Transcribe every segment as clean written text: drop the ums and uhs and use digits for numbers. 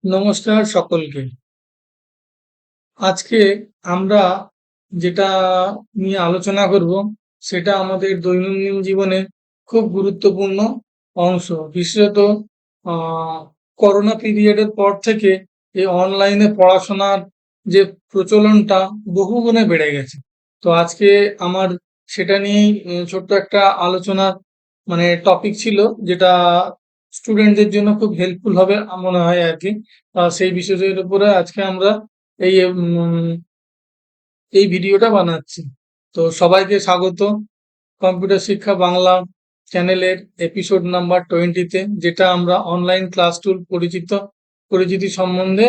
নমস্কার সকলকে। আজকে আমরা যেটা নিয়ে আলোচনা করব সেটা আমাদের দৈনন্দিন জীবনে খুব গুরুত্বপূর্ণ অংশ। বিশেষত করোনা পিরিয়ডের পর থেকে এই অনলাইনে পড়াশোনার যে প্রচলনটা বহুগুণে বেড়ে গেছে। তো আজকে আমার সেটা নিয়েই ছোট্ট একটা আলোচনার টপিক ছিল, যেটা স্টুডেন্টদের জন্য খুব হেল্পফুল হবে মনে হয় আর কি। সেই বিষয়ের উপরে আজকে আমরা এই এই ভিডিওটা বানাচ্ছি। তো সবাইকে স্বাগত কম্পিউটার শিক্ষা বাংলা চ্যানেলের এপিসোড নাম্বার 20-তে, যেটা আমরা অনলাইন ক্লাস টুল পরিচিতি সম্বন্ধে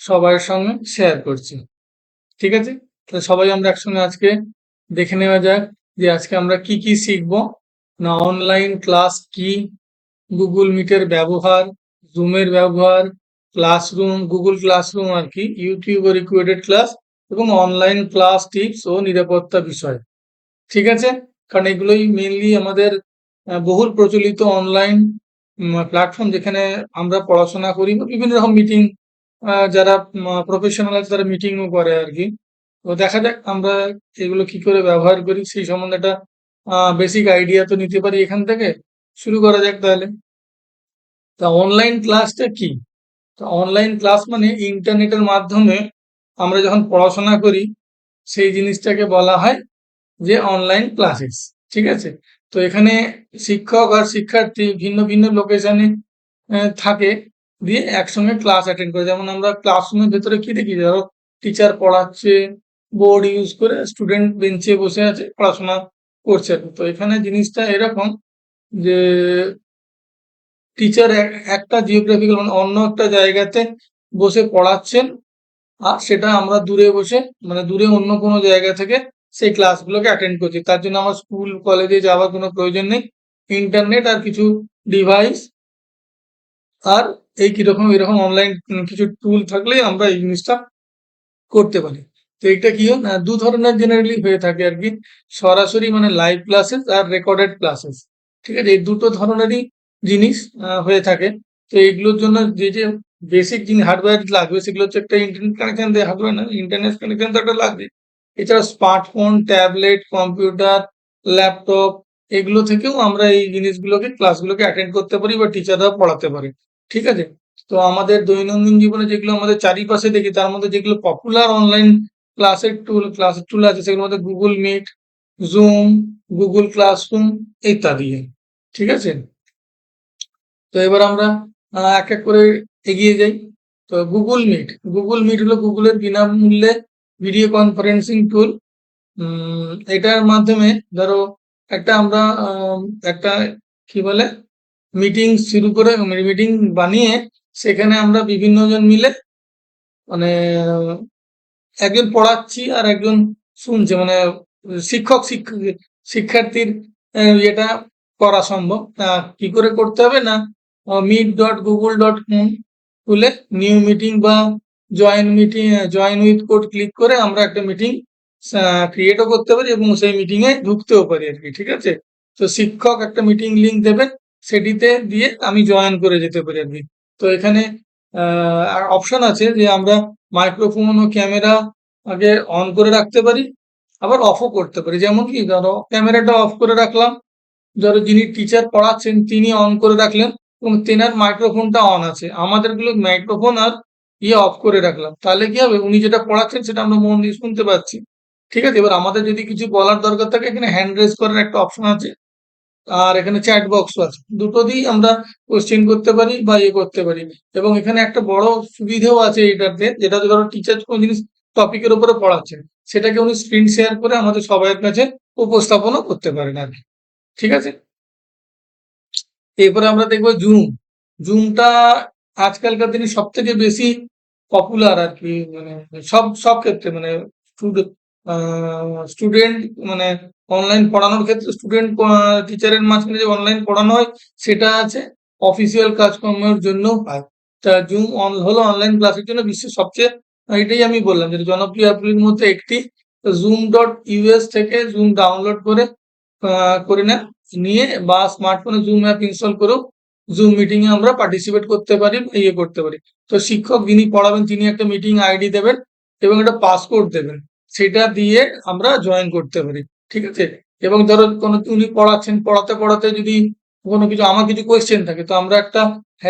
সবার সঙ্গে শেয়ার করছি। ঠিক আছে, তো সবাই আমরা একসঙ্গে আজকে দেখে নেওয়া যাক যে আজকে আমরা কি কি শিখবো। না, অনলাইন ক্লাস কি, গুগল মিটের ব্যবহার, জুমের ব্যবহার, ক্লাসরুম, গুগল ক্লাসরুম আর কি, ইউটিউব ও রিকোয়েডেড ক্লাস এবং অনলাইন ক্লাস টিপস ও নিরাপত্তা বিষয়। ঠিক আছে, কারণ এগুলোই মেইনলি আমাদের বহুল প্রচলিত অনলাইন প্ল্যাটফর্ম, যেখানে আমরা পড়াশোনা করি বা বিভিন্ন রকম মিটিং, যারা প্রফেশনাল আছে তারা মিটিংও করে আর কি। তো দেখা যাক আমরা এগুলো কি করে ব্যবহার করি সেই সম্বন্ধে একটা বেসিক আইডিয়া তো নিতে পারি এখান থেকে। শুরু করা যাক তাহলে। তা অনলাইন ক্লাসটা কি? তো অনলাইন ক্লাস মানে ইন্টারনেটের মাধ্যমে আমরা যখন পড়াশোনা করি সেই জিনিসটাকে বলা হয় যে অনলাইন ক্লাসেস। ঠিক আছে, তো এখানে শিক্ষক আর শিক্ষার্থী ভিন্ন ভিন্ন লোকেশনে থাকে, দিয়ে একসঙ্গে ক্লাস অ্যাটেন্ড করে। যেমন আমরা ক্লাসরুমের ভেতরে কি দেখি, ধরো টিচার পড়াচ্ছে, বোর্ড ইউজ করে স্টুডেন্ট বেঞ্চে বসে আছে, পড়াশোনা করছে। তো এখানে জিনিসটা এরকম যে টিচার একটা জিওগ্রাফিক্যাল অন্য একটা জায়গাতে বসে পড়াচ্ছেন, আর সেটা আমরা দূরে বসে দূরে অন্য কোনো জায়গা থেকে সেই ক্লাসগুলোকে অ্যাটেন্ড করছি। তার জন্য আমার স্কুল কলেজে যাওয়ার কোনো প্রয়োজন নেই। ইন্টারনেট আর কিছু ডিভাইস আর এই কিরকম এরকম অনলাইন কিছু টুল থাকলেই আমরা এই জিনিসটা করতে পারি। তো এটা কি হয় না, দু ধরনের জেনারেলি হয়ে থাকে আর কি, সরাসরি লাইভ ক্লাসেস আর রেকর্ডেড ক্লাসেস। ঠিক আছে, এই দুটো ধরনেরই জিনিস হয়ে থাকে। তো এইগুলোর জন্য যে যে বেসিক জিনিস হার্ডওয়্যার লাগবে সেগুলো হচ্ছে একটা ইন্টারনেট কানেকশন দিয়ে, হার্ডওয়্যার না, ইন্টারনেট কানেকশন তো একটা লাগবে। এছাড়া স্মার্টফোন, ট্যাবলেট, কম্পিউটার, ল্যাপটপ, এগুলো থেকেও আমরা এই জিনিসগুলোকে ক্লাসগুলোকে অ্যাটেন্ড করতে পারি বা টিচাররা পড়াতে পারে। ঠিক আছে, তো আমাদের দৈনন্দিন জীবনে যেগুলো আমাদের চারিপাশে দেখি, তার মধ্যে যেগুলো পপুলার অনলাইন ক্লাসের টুল আছে, সেগুলোর মধ্যে Google Meet, Zoom, Google Classroom ইত্যাদি। ঠিক আছে, তো এবার আমরা এক এক করে এগিয়ে যাই। তো গুগল মিট হলো গুগলের বিনামূল্যে ভিডিও কনফারেন্সিং টুল। এটার মাধ্যমে ধরো একটা আমরা একটা কি বলে মিটিং শুরু করে, মিটিং বানিয়ে সেখানে আমরা বিভিন্ন জন মিলে মানে একজন পড়াচ্ছি আর একজন শুনছে, শিক্ষার্থীর এটা করা সম্ভব। কি করে করতে হবে না, meet.google.com খুলে নিউ মিটিং বা জয়েন উইথ কোড ক্লিক করে আমরা একটা মিটিং ক্রিয়েটও করতে পারি এবং সেই মিটিং এ ঢুকতেও পারি আর কি। ঠিক আছে, তো শিক্ষক একটা মিটিং লিংক দেবেন, সেটিতে দিয়ে আমি জয়েন করে যেতে পারি আর কি। তো এখানে অপশন আছে যে আমরা মাইক্রোফোন ও ক্যামেরা আগে অন করে রাখতে পারি, আবার অফও করতে পারি। যেমন কি, ধরো ক্যামেরাটা অফ করে রাখলাম, ধরো যিনি টিচার পড়াচ্ছেন তিনি অন করে রাখলেন এবং তেনার মাইক্রোফোনটা অন আছে, আমাদেরগুলো মাইক্রোফোন আর অফ করে রাখলাম, তাহলে কি হবে, উনি যেটা পড়াচ্ছেন সেটা আমরা মন দিয়ে শুনতে পাচ্ছি। ঠিক আছে, এবার আমাদের যদি কিছু বলার দরকার থাকে, এখানে হ্যান্ড রেজ করার একটা অপশন আছে, আর এখানে চ্যাট বক্সও আছে, দুটো দিয়েই আমরা কোশ্চেন করতে পারি বা করতে পারি। এবং এখানে একটা বড় সুবিধাও আছে এটাতে, যেটা হচ্ছে ধরো টিচার কোনো জিনিস টপিকের উপরে পড়াচ্ছেন, সেটাকে উনি স্ক্রিন শেয়ার করে আমাদের সবাইয়ের কাছে উপস্থাপনও করতে পারেন আর কি। ঠিক আছে, এরপরে আমরা দেখবো জুমটা আজকালকার দিনে সব থেকে বেশি পপুলার আর কি, সব সব ক্ষেত্রে স্টুডেন্ট অনলাইন পড়ানোর ক্ষেত্রে, স্টুডেন্ট টিচারের মাঝখানে যে অনলাইন পড়ানো হয় সেটা আছে, অফিসিয়াল কাজকর্মের জন্য হয়। তা জুম হলো অনলাইন ক্লাসের জন্য বিশ্বের সবচেয়ে, এটাই আমি বললাম যে জনপ্রিয় অ্যাপগুলির মধ্যে একটি। zoom.us থেকে জুম ডাউনলোড করে নেন, নিয়ে বা স্মার্টফোনে জুম অ্যাপ ইনস্টল করেও জুম মিটিং এ আমরা পার্টিসিপেট করতে পারি, ইয়ে করতে পারি। তো শিক্ষক যিনি পড়াবেন তিনি একটা মিটিং আইডি দেবেন এবং একটা পাসওয়ার্ড দেবেন, সেটা দিয়ে আমরা জয়েন করতে পারি, ঠিক আছে? এবং ধরো কোনো উনি পড়াচ্ছেন, পড়াতে পড়াতে যদি কোনো কিছু আমার কিছু কোয়েশ্চেন থাকে, তো আমরা একটা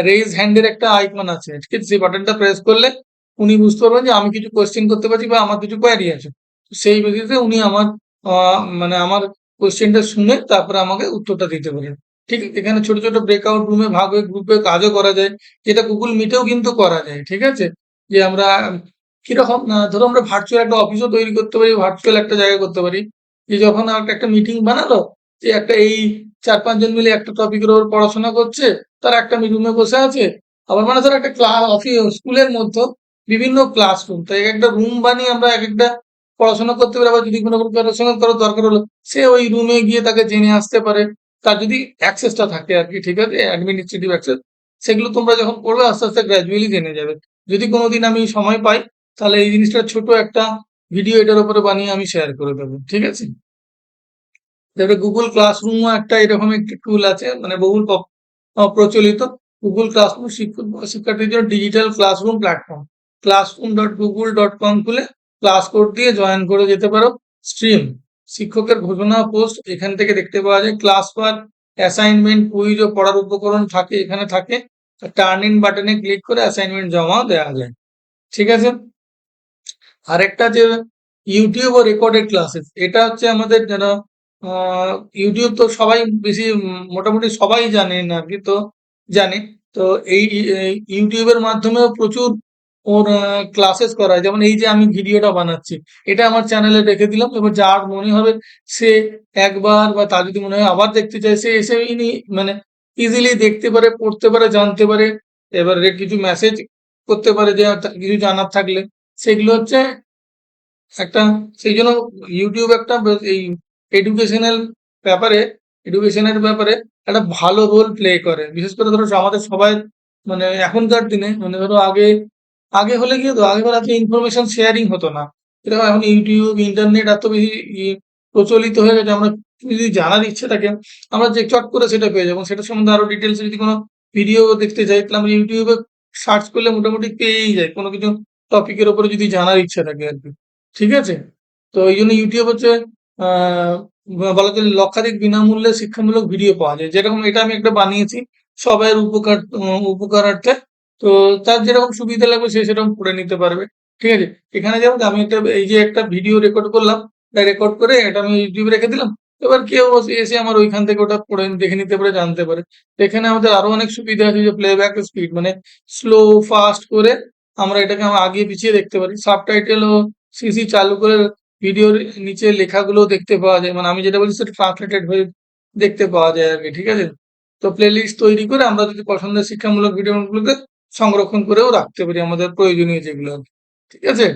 রেজ হ্যান্ডের একটা আইকন আছে, ঠিক আছে? সেই বাটনটা প্রেস করলে উনি বুঝতে পারবেন যে আমি কিছু কোয়েশ্চেন করতে পারছি বা আমার কিছু কোয়ারি আছে। তো সেই বেসিসে উনি আমার মানে আমার কোয়েশ্চেনটা শুনে তারপরে আমাকে উত্তরটা দিতে পারেন। ঠিক আছে? এখানে ছোট ছোট ব্রেকআউট রুমে ভাগ হয়ে গ্রুপে কাজও করা যায়, যেটা গুগল মিটেও কিন্তু করা যায়, ঠিক আছে? যে আমরা কিরকম না, ধরো আমরা ভার্চুয়াল একটা অফিসও তৈরি করতে পারি, ভার্চুয়াল একটা জায়গা করতে পারি, যে যখন একটা মিটিং বানালো, যে একটা এই 4-5 জন মিলে একটা টপিকের উপর পড়াশোনা করছে, তারা একটা রুমে বসে আছে। আবার মানে ধরো একটা ক্লাস অফিস স্কুলের মধ্যে বিভিন্ন ক্লাসরুম, তো এক একটা রুম বানিয়ে আমরা এক একটা পড়াশোনা করতে পারি। আবার যদি কোনো কারোর সঙ্গে কারো দরকার হলো, সে ওই রুমে গিয়ে তাকে জেনে আসতে পারে, তার যদি অ্যাক্সেসটা থাকে আর কি, ঠিক আছে? অ্যাডমিনিস্ট্রেটিভ অ্যাক্সেস, সেগুলো তোমরা যখন করবে আস্তে আস্তে গ্র্যাজুয়ালি জেনে যাবে। যদি কোনোদিন আমি সময় পাই, তাহলে এই জিনিসটা ছোট একটা ভিডিও এটার উপরে বানিয়ে আমি শেয়ার করে দেবো, ঠিক আছে? তারপরে গুগল ক্লাসরুমও একটা এরকম একটি টুল আছে, মানে বহুল প্রচলিত। গুগল ক্লাসরুম শিক্ষার্থীদের জন্য ডিজিটাল ক্লাসরুম প্ল্যাটফর্ম। classroom.google.com খুলে ক্লাস কোড দিয়ে জয়েন করে যেতে পারো। স্ট্রিম শিক্ষকের ঘোষণা পোস্ট এখান থেকে দেখতে পাওয়া যায়। ক্লাস ওয়ার্ক, অ্যাসাইনমেন্ট, কুইজ ও পড়ার উপকরণ থাকে এখানে থাকে। টার্ন ইন বাটনে ক্লিক করে অ্যাসাইনমেন্ট জমা দেওয়া যায়, ঠিক আছে? আরেকটা যে ইউটিউব ও রেকর্ডেড ক্লাসেস, এটা হচ্ছে আমাদের যারা ইউটিউব তো সবাই বেশি মোটামুটি সবাই জানে না আর কি, তো জানে। তো এই ইউটিউবের মাধ্যমেও প্রচুর ওর ক্লাসেস করা হয়। যেমন এই যে আমি ভিডিওটা বানাচ্ছি, এটা আমার চ্যানেলে রেখে দিলাম, এবার যার মনে হবে সে একবার, বা তার যদি মনে হয় আবার দেখতে চায়, সে এসে মানে ইজিলি দেখতে পারে, পড়তে পারে, জানতে পারে। এবারে কিছু মেসেজ করতে পারে, যে কিছু জানার থাকলে সেগুলো হচ্ছে একটা, সেই জন্য ইউটিউব একটা এই এডুকেশনাল ব্যাপারে এডুকেশনের ব্যাপারে একটা ভালো রোল প্লে করে। বিশেষ করে ধরো আমাদের সবাই, মানে এখনকার দিনে, মানে ধরো আগে আগে হলে কি হতো, আগে ধরো এত ইনফরমেশন শেয়ারিং হতো না। এরকম এখন ইউটিউব, ইন্টারনেট এত বেশি প্রচলিত হয়ে গেছে, আমরা যদি জানার ইচ্ছে থাকে আমরা যে চট করে সেটা পেয়ে যাবো। সেটা সম্বন্ধে আরো ডিটেলস যদি কোনো ভিডিও দেখতে চাই, তাহলে আমরা ইউটিউবে সার্চ করলে মোটামুটি পেয়েই যায়, কোনো কিছু টপিকের উপরে যদি জানার ইচ্ছা থাকে আর কি, ঠিক আছে? তো এই জন্য ইউটিউব হচ্ছে আহ বলা চলে লক্ষাধিক বিনামূল্যে শিক্ষামূলক ভিডিও পাওয়া যায়। যেরকম এটা আমি একটা বানিয়েছি সবাইয়ের উপকারার্থে। তো তার যেরকম সুবিধা লাগবে সে সেরকম করে নিতে পারবে, ঠিক আছে? এখানে যেমন আমি একটা এই যে একটা ভিডিও রেকর্ড করলাম, রেকর্ড করে এটা আমি ইউটিউবে রেখে দিলাম। এবার কেউ এসে আমার ওইখান থেকে ওটা পড়ে দেখে নিতে পারে, জানতে পারে। এখানে আমাদের আরো অনেক সুবিধা আছে, যে প্লেব্যাক স্পিড, মানে স্লো ফাস্ট করে আমরা এটাকে আমরা আগিয়ে পিছিয়ে দেখতে পারি। সাবটাইটেল ও সিসি চালু করে ভিডিওর নিচে লেখাগুলো দেখতে পাওয়া যায়, মানে আমি যেটা বলছি সেটা ট্রান্সলেটেড হয়ে দেখতে পাওয়া যায় আর কি, ঠিক আছে? তো প্লেলিস্ট তৈরি করে আমরা যদি পছন্দের শিক্ষামূলক ভিডিওগুলোকে সংরক্ষণ করেও রাখতে পারি, আমাদের প্রয়োজনীয় যেগুলো, ঠিক আছে?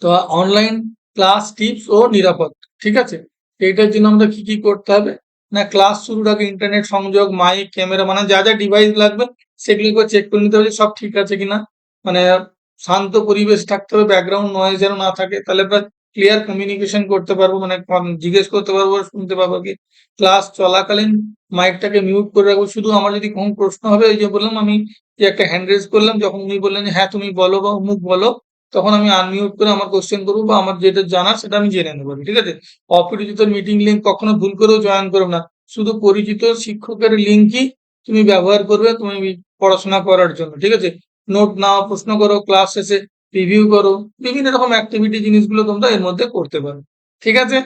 তো অনলাইন ক্লাস টিপস ও নিরাপদ, ঠিক আছে? এইটার জন্য আমরা কি কি করতে হবে, না ক্লাস শুরুর আগে ইন্টারনেট সংযোগ, মাইক, ক্যামেরা, মানে যা যা ডিভাইস লাগবে সেগুলিকে চেক করে নিতে হবে যে সব ঠিক আছে কিনা। মানে শান্ত পরিবেশ থাকতে হবে, ব্যাকগ্রাউন্ড নয়েজ যেন না থাকে, তাহলে আমরা ক্লিয়ার কমিউনিকেশন করতে পারবো, মানে জিজ্ঞেস করতে পারবো, শুনতে পারবো কি। ক্লাস চলাকালীন মাইকটাকে মিউট করে রাখবো, শুধু আমার যদি কোনো প্রশ্ন হবে, ওই যে বললাম আমি, যে একটা হ্যান্ড রেজ করলাম, যখন উনি বললেন যে হ্যাঁ তুমি বলো বা অমুক বলো, তখন আমি আনমিউট করে আমার কোশ্চেন করবো, বা আমার যেটা জানার সেটা আমি জেনে নেবো, ঠিক আছে? অপরিচিত মিটিং লিঙ্ক কখনো ভুল করেও জয়েন করো না। শুধু পরিচিত শিক্ষকের লিঙ্কই তুমি ব্যবহার করবে তুমি পড়াশোনা করার জন্য, ঠিক আছে? নোট নাও, প্রশ্ন করো, ক্লাস শেষে রিভিউ করো, বিভিন্ন রকম অ্যাক্টিভিটি জিনিসগুলো তোমরা এর মধ্যে করতে পারো, ঠিক আছে?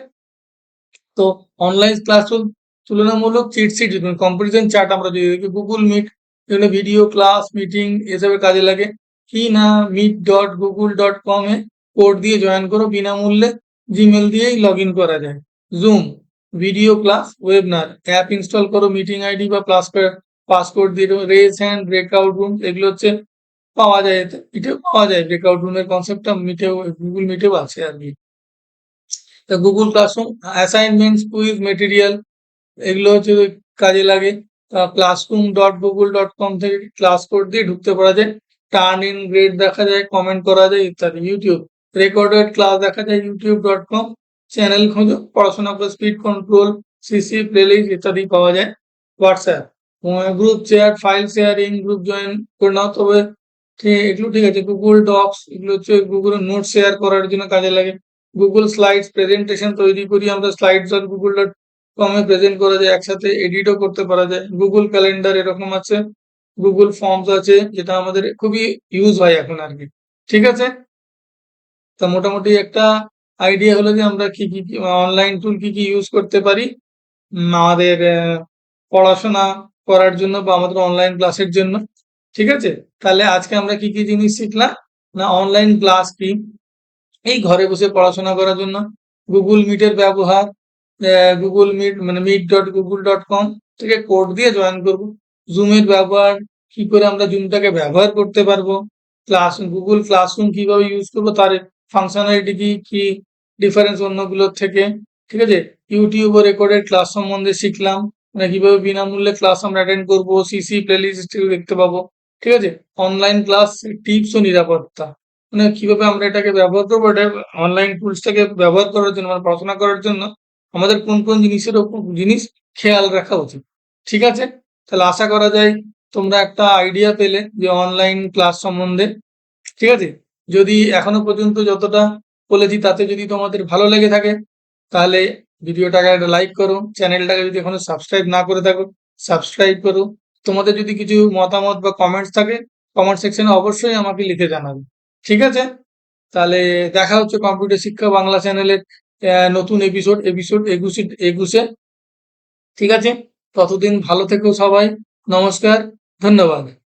তো অনলাইন ক্লাসরুম তুলনামূলক চিটশিট, কম্পারিজন চার্ট আমরা যদি দেখি, গুগল মিট বিভিন্ন ভিডিও ক্লাস মিটিং এসবের কাজে লাগে। কি না, meet.google.com এ কোড দিয়ে জয়েন করো বিনামূল্যে, জিমেল দিয়েই লগ ইন করা যায়। Zoom video class, webinar app install করো, মিটিং আইডি বা পাসওয়ার্ড দিয়ে দেবো। রেজ হ্যান্ড, ব্রেকআউট রুম, এগুলো হচ্ছে পাওয়া যায়, এটাও পাওয়া যায়। ব্রেকআউট রুমের কনসেপ্টটা মিটেও, গুগল মিটেও আছে আর কি। তা Google classroom assignments, quiz, material, এগুলো হচ্ছে কাজে লাগে। classroom.google.com থেকে ক্লাস কোড দিয়ে ঢুকতে পারা যায়। টার্ন ইন গ্রেড দেখা যায়, কমেন্ট করা যায় ইত্যাদি। ইউটিউব রেকর্ডেড ক্লাস দেখা যায় youtube.com। চ্যানেল খোঁজো, পড়াশোনা করে স্পিড কন্ট্রোল, সিসি প্লেলিস্ট ইত্যাদি পাওয়া যায়। WhatsApp group share, file sharing, group join করে নাও। তবে এগুলো ঠিক আছে। গুগল ডক্স, এগুলো হচ্ছে গুগল নোট শেয়ার করার জন্য কাজে লাগে। গুগল স্লাইডস, প্রেজেন্টেশন তৈরি করি আমরা, স্লাইডস ডট গুগল ডট কমে প্রেজেন্ট করা যায়, একসাথে এডিটও করতে পারা যায়। গুগল ক্যালেন্ডার এরকম আছে। গুগল ফর্মস আছে, যেটা আমাদের খুবই ইউজ হয় এখন আর কি। ঠিক আছে। তা মোটামুটি একটা আইডিয়া হলো যে আমরা কি কি অনলাইন টুল কি কি ইউজ করতে পারি আমাদের পড়াশোনা করার জন্য বা আমাদের অনলাইন ক্লাসের জন্য। ঠিক আছে। তাহলে আজকে আমরা কি কি জিনিস শিখলাম, না অনলাইন ক্লাস কি, এই ঘরে বসে পড়াশোনা করার জন্য গুগল মিটের ব্যবহার, গুগল মিট মানে meet.google.com থেকে কোড দিয়ে জয়েন করব। জুমের ব্যবহার, কি করে আমরা জুমটাকে ব্যবহার করতে পারবো, গুগল ক্লাসরুম কিভাবে ইউজ করবো, তার ফাংশনালিটি কি কি ডিফারেন্স অন্যগুলোর থেকে। ঠিক আছে। ইউটিউবে রেকর্ডেড ক্লাস সম্বন্ধে শিখলাম, মানে কিভাবে বিনামূল্যে ক্লাস আমরা অ্যাটেন্ড করবো, সিসি প্লেলিস্ট দেখতে পাবো। ঠিক আছে। অনলাইন ক্লাস টিপস ও নিরাপত্তা, মানে কিভাবে আমরা এটাকে ব্যবহার করবো, এটা অনলাইন টুলসটাকে ব্যবহার করার জন্য মানে পড়াশোনা করার জন্য আমাদের কোন কোন জিনিসের ওপর জিনিস খেয়াল রাখা উচিত। ঠিক আছে। তাহলে আশা করা যায় তোমরা একটা আইডিয়া পেলে যে অনলাইন ক্লাস সম্বন্ধে। ঠিক আছে। যদি এখনো পর্যন্ত যতটা বলেছি তাতে যদি তোমাদের ভালো লেগে থাকে, তাহলে ভিডিওটাকে একটা লাইক করো, চ্যানেলটাকে যদি এখনো সাবস্ক্রাইব না করে থাকো সাবস্ক্রাইব করো। তোমাদের যদি কিছু মতামত বা কমেন্টস থাকে কমেন্ট সেকশনে অবশ্যই আমাকে লিখে জানাবে। ঠিক আছে। তাহলে দেখা হচ্ছে কম্পিউটার শিক্ষা বাংলা চ্যানেলের নতুন এপিসোড এপিসোড 21 ঠিক আছে। ততদিন ভালো থেকো সবাই। নমস্কার। ধন্যবাদ।